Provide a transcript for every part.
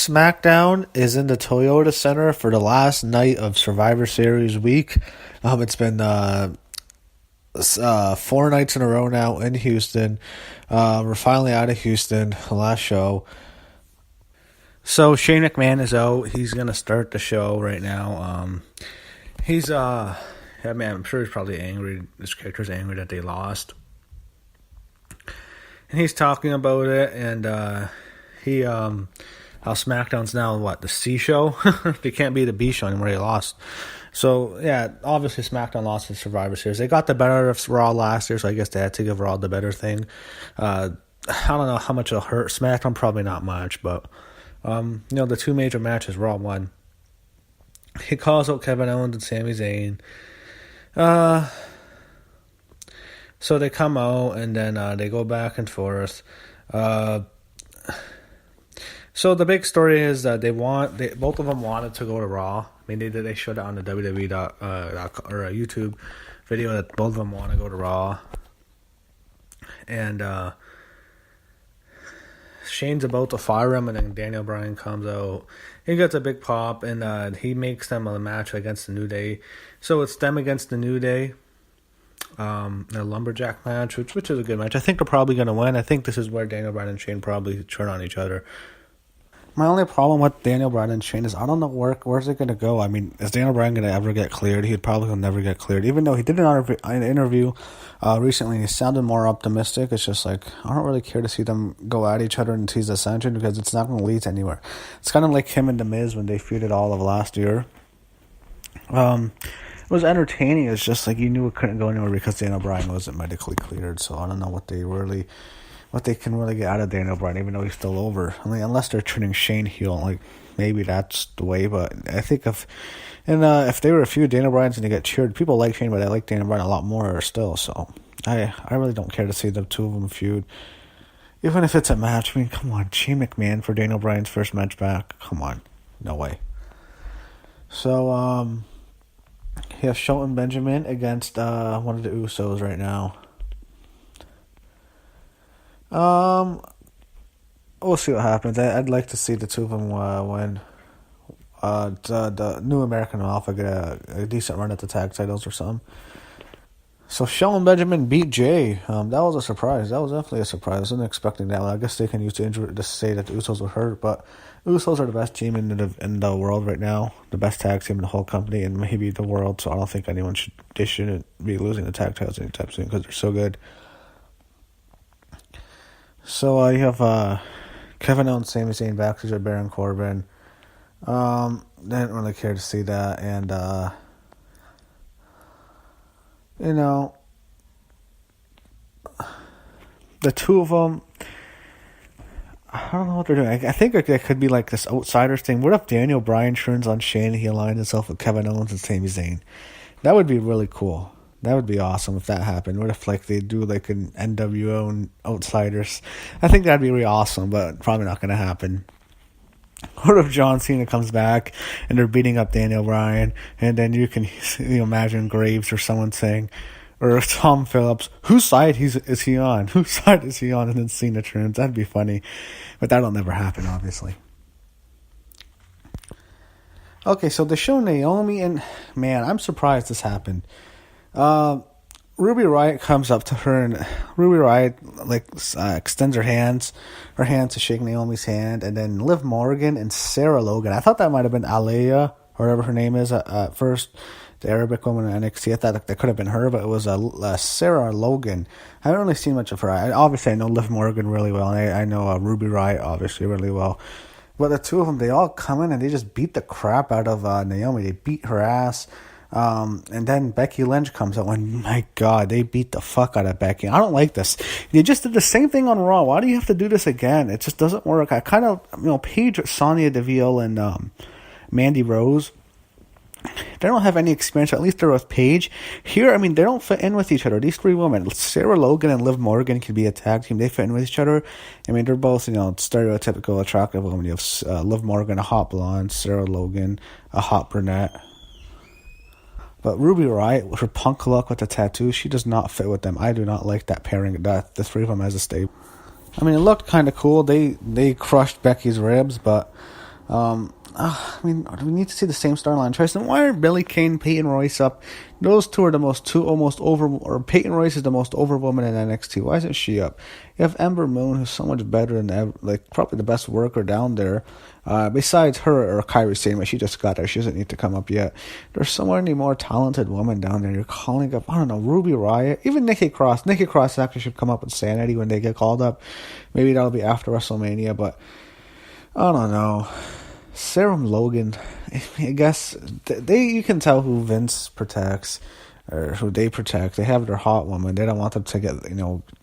SmackDown is in the Toyota Center for the last night of Survivor Series week. It's been 4 nights in a row now in Houston. We're finally out of Houston, last show. So Shane McMahon is out. He's going to start the show right now. I'm sure he's probably angry. This character's angry that they lost. And he's talking about it, and how SmackDown's now, the C show? They can't be the B show anymore, they lost. So, yeah, obviously SmackDown lost the Survivor Series. They got the better of Raw last year, so I guess they had to give Raw the better thing. I don't know how much it'll hurt SmackDown, probably not much, but, the two major matches, Raw won. He calls out Kevin Owens and Sami Zayn. So they come out, and then they go back and forth. So the big story is that both of them wanted to go to Raw. I mean, they showed it on the WWE or a YouTube video that both of them want to go to Raw. And Shane's about to fire him, and then Daniel Bryan comes out. He gets a big pop, and he makes them a match against the New Day. So it's them against the New Day. A lumberjack match, which is a good match. I think they're probably going to win. I think this is where Daniel Bryan and Shane probably turn on each other. My only problem with Daniel Bryan and Shane is I don't know where's it going to go. I mean, is Daniel Bryan going to ever get cleared? He probably will never get cleared. Even though he did an interview recently, he sounded more optimistic. It's just like, I don't really care to see them go at each other in T's Ascension because it's not going to lead to anywhere. It's kind of like him and The Miz when they feuded all of last year. It was entertaining. It's just like you knew it couldn't go anywhere because Daniel Bryan wasn't medically cleared. So I don't know what they can really get out of Daniel Bryan, even though he's still over. I mean, unless they're turning Shane heel, like maybe that's the way. But I think if they were a few Daniel Bryans and they get cheered, people like Shane, but I like Daniel Bryan a lot more still. So I really don't care to see the two of them feud, even if it's a match. I mean, come on, Shane McMahon for Daniel Bryan's first match back. Come on, no way. So he has Shelton Benjamin against one of the Usos right now. We'll see what happens. I'd like to see the two of them win. The New American Alpha get a decent run at the tag titles or something. So Shelton Benjamin beat Jay. That was a surprise. That was definitely a surprise. I wasn't expecting that one. I guess they can use the injury to say that the Usos were hurt, but Usos are the best team in the world right now, the best tag team in the whole company, and maybe the world. So I don't think they shouldn't be losing the tag titles anytime soon because they're so good. So you have Kevin Owens, Sami Zayn backstage with Baron Corbin. Didn't really care to see that, and the two of them, I don't know what they're doing. I think it could be like this outsiders thing. What if Daniel Bryan turns on Shane and he aligns himself with Kevin Owens and Sami Zayn? That would be really cool. That would be awesome if that happened. What if they do an NWO and Outsiders? I think that'd be really awesome, but probably not going to happen. What if John Cena comes back and they're beating up Daniel Bryan, and then you can imagine Graves or someone saying, or Tom Phillips, whose side is he on? Whose side is he on? And then Cena turns. That'd be funny, but that'll never happen, obviously. Okay, so they show Naomi, and man, I'm surprised this happened. Ruby Riott comes up to her, and Ruby Riott extends her hand to shake Naomi's hand, and then Liv Morgan and Sarah Logan. I thought that might have been Aliyah, or whatever her name is at first, the Arabic woman in NXT. I thought that could have been her, but it was Sarah Logan. I haven't really seen much of her. Obviously, I know Liv Morgan really well, and I know Ruby Riott obviously really well. But the two of them, they all come in and they just beat the crap out of Naomi. They beat her ass. And then Becky Lynch comes out, and my God, they beat the fuck out of Becky. I don't like this. They just did the same thing on Raw. Why do you have to do this again? It just doesn't work. I kind of, Paige, Sonya Deville, and Mandy Rose, they don't have any experience, at least they're with Paige. Here, they don't fit in with each other. These three women, Sarah Logan and Liv Morgan, could be a tag team. They fit in with each other. They're both, stereotypical attractive women. You have Liv Morgan, a hot blonde, Sarah Logan, a hot brunette. But Ruby Riott, with her punk look with the tattoo, she does not fit with them. I do not like that pairing, the three of them as a stable. It looked kind of cool. They crushed Becky's ribs, but I mean, do we need to see the same storyline choice? And why aren't Billie Kay, Peyton Royce up? Those two are two almost over, or Peyton Royce is the most over woman in NXT. Why isn't she up? You have Ember Moon, who's so much better than like probably the best worker down there. Besides her or Kairi Sane, but she just got there. She doesn't need to come up yet. There's so many more talented women down there. You're calling up, I don't know, Ruby Riott, even Nikki Cross. Nikki Cross actually should come up with Sanity when they get called up. Maybe that'll be after WrestleMania, but I don't know. Sarah Logan, I guess you can tell who Vince protects or who they protect. They have their hot woman. They don't want them to get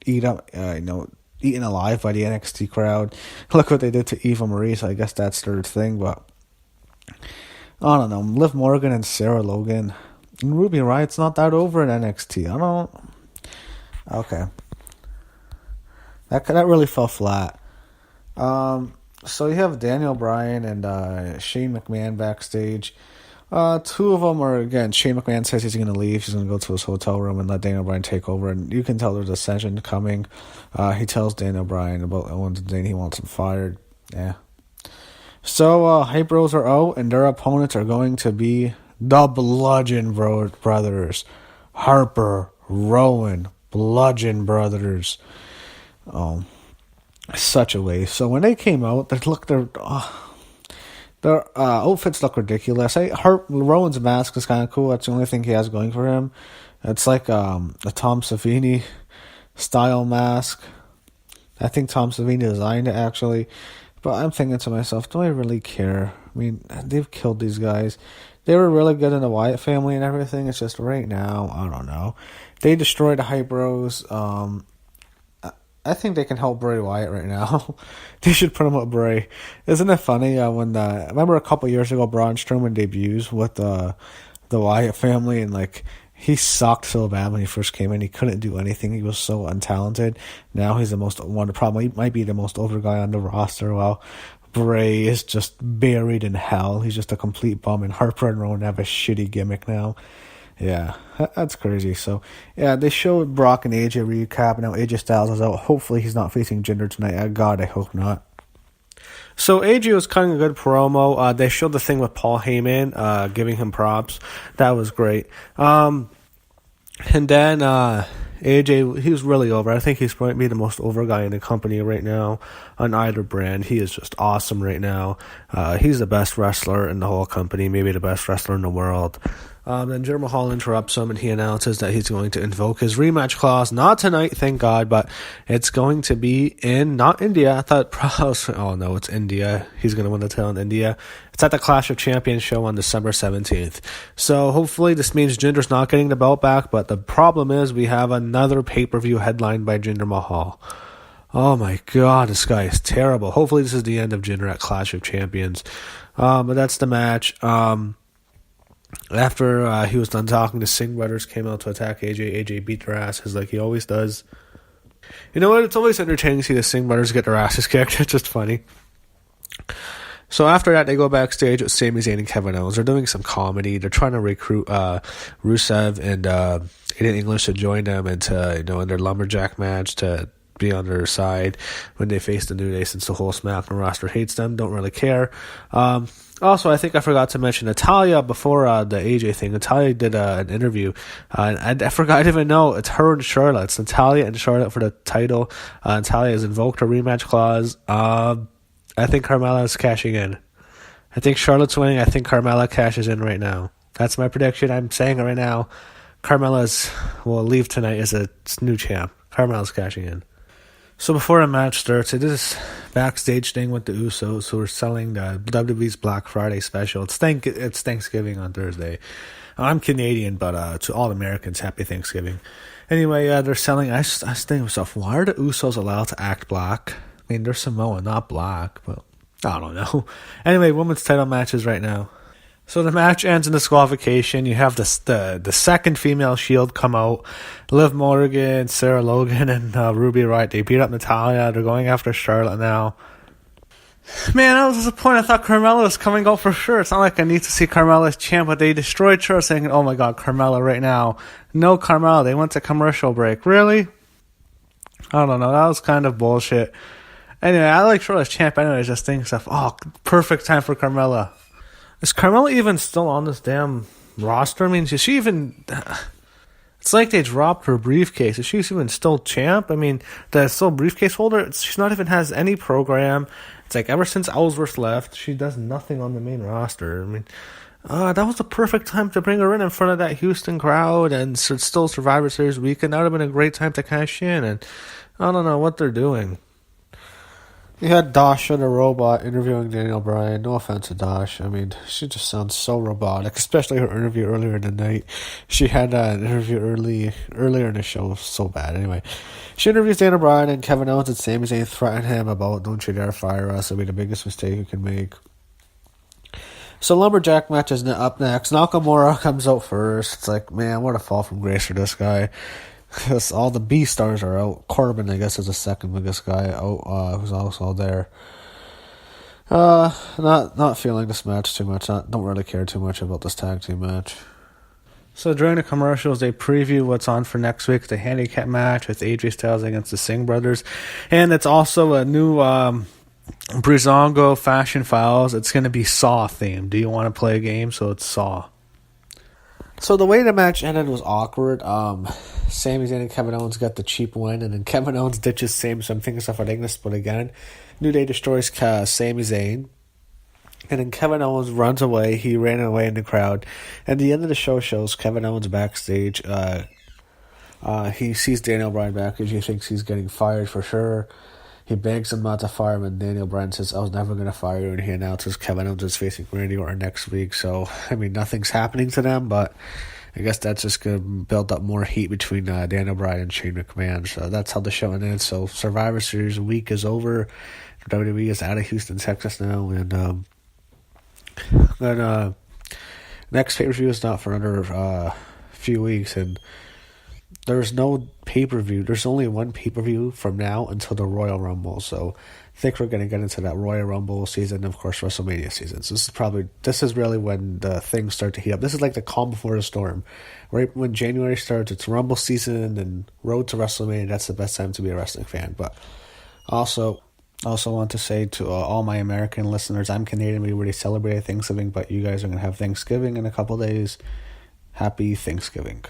eaten alive by the NXT crowd. Look what they did to Eva Marie. So I guess that's their thing. But I don't know. Liv Morgan and Sarah Logan and Ruby Riott's not that over in NXT. I don't. Okay, that really fell flat. So you have Daniel Bryan and Shane McMahon backstage. Two of them are, again, Shane McMahon says he's going to leave. He's going to go to his hotel room and let Daniel Bryan take over. And you can tell there's a session coming. He tells Daniel Bryan about Owens and Zayn. He wants him fired. Yeah. So Hype Bros are out, and their opponents are going to be the Bludgeon Brothers. Harper, Rowan, Bludgeon Brothers. Such a waste. So when they came out, their outfits look ridiculous. Rowan's mask is kind of cool. That's the only thing he has going for him. It's like a Tom Savini style mask. I think Tom Savini designed it, actually. But I'm thinking to myself, do I really care? I mean, they've killed these guys. They were really good in the Wyatt family and everything. It's just right now, I don't know. They destroyed the Hype Bros. I think they can help Bray Wyatt right now. They should put him with Bray. Isn't it funny I remember a couple years ago Braun Strowman debuts with the Wyatt family, and like he sucked so bad when he first came in. He couldn't do anything. He was so untalented. Now he's he might be the most over guy on the roster. While Bray is just buried in hell. He's just a complete bum, and Harper and Rowan have a shitty gimmick now. Yeah, that's crazy. So, yeah, they showed Brock and AJ recap. Now AJ Styles is out. Hopefully he's not facing Jinder tonight. God, I hope not. So AJ was cutting a good promo. They showed the thing with Paul Heyman, giving him props. That was great. And then AJ, he was really over. I think he's probably the most over guy in the company right now on either brand. He is just awesome right now. He's the best wrestler in the whole company, maybe the best wrestler in the world. Then Jinder Mahal interrupts him, and he announces that he's going to invoke his rematch clause. Not tonight, thank God, but it's going to be not India. I thought, oh no, it's India. He's going to win the title in India. It's at the Clash of Champions show on December 17th. So hopefully this means Jinder's not getting the belt back, but the problem is we have another pay-per-view headlined by Jinder Mahal. Oh my God, this guy is terrible. Hopefully this is the end of Jinder at Clash of Champions. But that's the match. After he was done talking, the Singh brothers came out to attack AJ. AJ beat their asses like he always does. You know what? It's always entertaining to see the Singh brothers get their asses kicked. It's just funny. So after that, they go backstage with Sami Zayn and Kevin Owens. They're doing some comedy. They're trying to recruit Rusev and Aiden English to join them and to, in their lumberjack match to be on their side when they face the New Day, since the whole SmackDown roster hates them. Don't really care. Also, I think I forgot to mention Natalya before the AJ thing. Natalya did an interview, and I forgot, I didn't even know, it's her and Charlotte. It's Natalya and Charlotte for the title. Natalya has invoked her rematch clause. I think Carmella is cashing in. I think Charlotte's winning. I think Carmella cashes in right now. That's my prediction. I'm saying it right now. Carmella's will leave tonight as a new champ. Carmella's cashing in. So before the match starts, they did this backstage thing with the Usos, who are selling the WWE's Black Friday special. It's Thanksgiving on Thursday. I'm Canadian, but to all Americans, happy Thanksgiving. Anyway, they're selling. I was thinking to myself, why are the Usos allowed to act black? I mean, they're Samoan, not black, but I don't know. Anyway, women's title matches right now. So the match ends in disqualification. You have the second female Shield come out. Liv Morgan, Sarah Logan, and Ruby Riott. They beat up Natalya. They're going after Charlotte now. Man, I was disappointed. I thought Carmella was coming out for sure. It's not like I need to see Carmella as champ, but they destroyed Charlotte, saying, oh my God, Carmella right now. No Carmella. They went to commercial break. Really? I don't know. That was kind of bullshit. Anyway, I like Charlotte as champ. Anyway, I just think stuff. Oh, perfect time for Carmella. Is Carmella even still on this damn roster? I mean, is she even? It's like they dropped her briefcase. Is she even still champ? I mean, the still briefcase holder. She's not even has any program. It's like ever since Ellsworth left, she does nothing on the main roster. I mean, that was the perfect time to bring her in front of that Houston crowd, and it's still Survivor Series weekend. That would have been a great time to cash in, and I don't know what they're doing. You had Dasha the robot interviewing Daniel Bryan. No offense to Dash. I mean, she just sounds so robotic, especially her interview earlier in the night. She had an interview earlier in the show. So bad. Anyway, she interviews Daniel Bryan, and Kevin Owens and Sami Zayn threaten him about, don't you dare fire us. It'll be the biggest mistake you can make. So Lumberjack match is up next. Nakamura comes out first. It's like, man, what a fall from grace for this guy. Because all the B stars are out. Corbin, I guess, is the second biggest guy out, who's also there. Not feeling this match too much. Don't really care too much about this tag team match. So during the commercials, they preview what's on for next week. The handicap match with AJ Styles against the Singh brothers. And it's also a new Breezango Fashion Files. It's going to be Saw themed. Do you want to play a game? So it's Saw. So the way the match ended was awkward. Sami Zayn and Kevin Owens got the cheap win, and then Kevin Owens ditches Sami, so I'm thinking stuff I think this, but again, New Day destroys Sami Zayn, and then Kevin Owens runs away. He ran away in the crowd, and the end of the show shows Kevin Owens backstage. He sees Daniel Bryan backstage. He thinks he's getting fired for sure. He begs him not to fire him, and Daniel Bryan says, I was never going to fire you, and he announces Kevin Owens is facing Randy Orton next week. So, I mean, nothing's happening to them, but I guess that's just going to build up more heat between Daniel Bryan and Shane McMahon. So that's how the show ended. So Survivor Series week is over. WWE is out of Houston, Texas now, and then next pay-per-view is not for another few weeks, and there's no pay-per-view. There's only one pay-per-view from now until the Royal Rumble. So I think we're going to get into that Royal Rumble season and, of course, WrestleMania season. So this is really when the things start to heat up. This is like the calm before the storm. Right when January starts, it's Rumble season and road to WrestleMania. That's the best time to be a wrestling fan. But also want to say to all my American listeners, I'm Canadian. We already celebrated Thanksgiving, but you guys are going to have Thanksgiving in a couple days. Happy Thanksgiving.